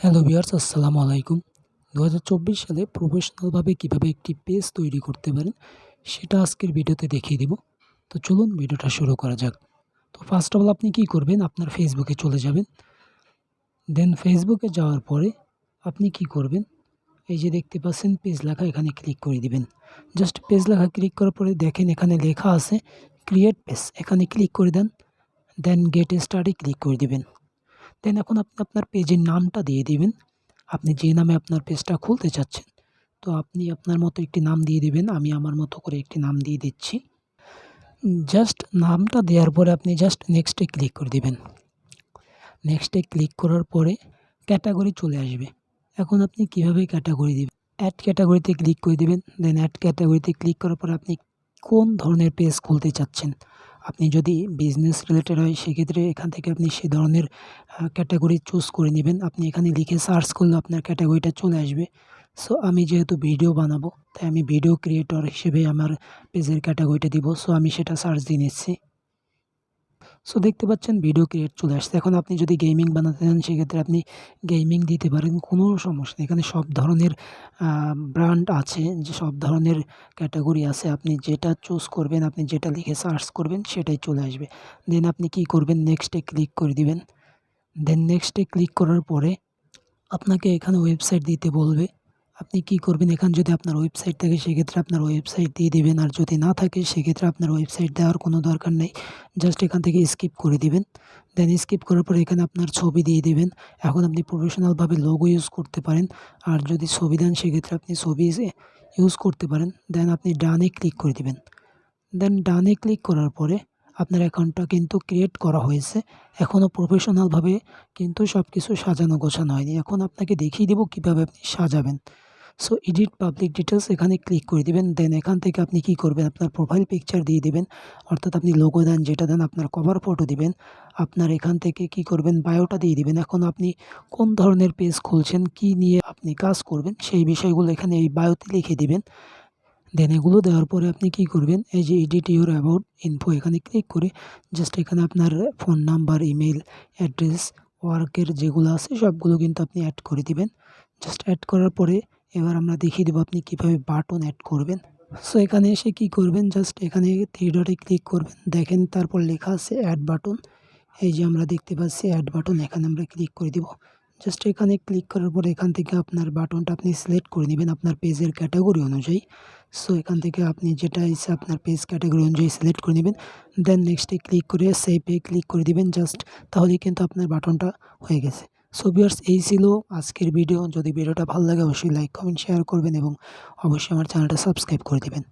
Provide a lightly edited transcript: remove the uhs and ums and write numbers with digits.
Hello viewers, আসসালামু আলাইকুম। ২০২৪ সালে প্রফেশনালভাবে কীভাবে একটি পেজ তৈরি করতে পারেন সেটা আজকের ভিডিওতে দেখিয়ে দিব। তো চলুন ভিডিওটা শুরু করা যাক। তো ফার্স্ট অফ অল আপনি কী করবেন, আপনার ফেসবুকে চলে যাবেন। দেন ফেসবুকে যাওয়ার পরে আপনি কী করবেন, এই যে দেখতে পাচ্ছেন পেজ লেখা, এখানে ক্লিক করে দিবেন। জাস্ট পেজ লেখা ক্লিক করার পরে দেখেন এখানে লেখা আছে ক্রিয়েট পেজ, এখানে ক্লিক করে দেন। দেন গেট স্টার্টে ক্লিক করে দিবেন। দেন এখন আপনি আপনার পেজের নামটা দিয়ে দিবেন। আপনি যে নামে আপনার পেজটা খুলতে চাচ্ছেন, তো আপনি আপনার মতো একটি নাম দিয়ে দিবেন। আমি আমার মতো করে একটি নাম দিয়ে দিচ্ছি। জাস্ট নামটা দেওয়ার পরে আপনি জাস্ট নেক্সটে ক্লিক করে দিবেন। নেক্সটে ক্লিক করার পরে ক্যাটাগরি চলে আসবে। এখন আপনি কিভাবে ক্যাটাগরি দিবেন, অ্যাড ক্যাটাগরিতে ক্লিক করে দিবেন। দেন অ্যাড ক্যাটাগরিতে ক্লিক করার পরে আপনি কোন ধরনের পেজ খুলতে চাচ্ছেন, আপনি যদি বিজনেস রিলেটেড হয় সেক্ষেত্রে এখান থেকে আপনি সে ধরনের ক্যাটাগরি চুজ করে নেবেন। আপনি এখানে লিখে সার্চ করলে আপনার ক্যাটাগরিটা চলে আসবে। সো আমি যেহেতু ভিডিও বানাবো, তাই আমি ভিডিও ক্রিয়েটর হিসেবে আমার পেজের ক্যাটাগরিটা দিব। সো আমি সেটা সার্চ দিয়ে নিচ্ছি। সো দেখতে পাচ্ছেন ভিডিও ক্রিয়েট চলে আসছে। এখন আপনি যদি গেমিং বানাতে চান সেক্ষেত্রে আপনি গেমিং দিতে পারেন, কোনো সমস্যা নেই। এখানে সব ধরনের ব্র্যান্ড আছে, যে সব ধরনের ক্যাটাগরি আছে। আপনি যেটা চুজ করবেন, আপনি যেটা লিখে সার্চ করবেন সেটাই চলে আসবে। দেন আপনি কি করবেন, নেক্সটে ক্লিক করে দিবেন। দেন নেক্সটে ক্লিক করার পরে আপনাকে এখানে ওয়েবসাইট দিতে বলবে। আপনি কি করবেন, এখানে যদি আপনার ওয়েবসাইট থাকে সেক্ষেত্রে আপনার ওয়েবসাইট দিয়ে দিবেন, আর যদি না থাকে সেক্ষেত্রে আপনার ওয়েবসাইট দেওয়ার কোনো দরকার নেই। জাস্ট এখান থেকে স্কিপ করে দিবেন। দেন স্কিপ করার পরে এখানে আপনার ছবি দিয়ে দিবেন। এখন আপনি প্রফেশনালভাবে লোগো ইউজ করতে পারেন, আর যদি ছবি দেন সেক্ষেত্রে আপনি ছবি ইউজ করতে পারেন। দেন আপনি ডানে ক্লিক করে দিবেন। দেন ডানে ক্লিক করার পরে আপনার অ্যাকাউন্টটা কিন্তু ক্রিয়েট করা হয়েছে। এখনও প্রফেশনালভাবে কিন্তু সব কিছু সাজানো গোছানো হয়নি। এখন আপনাকে দেখিয়ে দেব কীভাবে আপনি সাজাবেন। সো এডিট পাবলিক ডিটেইলস, এখানে ক্লিক করে দিবেন। দেন এখান থেকে আপনি কি করবেন, আপনার প্রোফাইল পিকচার দিয়ে দিবেন। অর্থাৎ আপনি লোগো দেন যেটা দেন, আপনার কভার ফটো দিবেন। আপনার এখান থেকে কি করবেন, বায়োটা দিয়ে দিবেন। এখন আপনি কোন ধরনের পেজ খুলছেন, কি নিয়ে আপনি কাজ করবেন সেই বিষয়গুলো এখানে এই বায়োতে লিখে দিবেন। দেন এগুলো দেওয়ার পরে আপনি কি করবেন, এই যে এডিট ইউর অ্যাবাউট ইনফো, এখানে ক্লিক করে জাস্ট এখানে আপনার ফোন নাম্বার, ইমেল অ্যাড্রেস, ওয়ার্কের যেগুলো আছে সবগুলো কিন্তু আপনি অ্যাড করে দিবেন। জাস্ট অ্যাড করার পরে এবার আমরা দেখিয়ে দেবো আপনি কীভাবে বাটন অ্যাড করবেন। সো এখানে এসে কি করবেন, জাস্ট এখানে 3 ডটে ক্লিক করবেন। দেখেন তারপর লেখা আছে অ্যাড বাটন। এই যে আমরা দেখতে পাচ্ছি অ্যাড বাটন, এখানে আমরা ক্লিক করে দিব। জাস্ট এখানে ক্লিক করার পরে এখান থেকে আপনার বাটনটা আপনি সিলেক্ট করে নেবেন আপনার পেজের ক্যাটাগরি অনুযায়ী। সো এখান থেকে আপনি যেটা ইচ্ছা আপনার পেজ ক্যাটাগরি অনুযায়ী সিলেক্ট করে নেবেন। দেন নেক্সটে ক্লিক করে সেভে ক্লিক করে দিবেন। জাস্ট তাহলেই কিন্তু আপনার বাটনটা হয়ে গেছে। সো ভিউয়ার্স, এই ছিল আজকের ভিডিও। যদি ভিডিওটা ভালো লাগে অবশ্যই লাইক, কমেন্ট, শেয়ার করবেন এবং অবশ্যই আমার চ্যানেলটা সাবস্ক্রাইব করে দিবেন।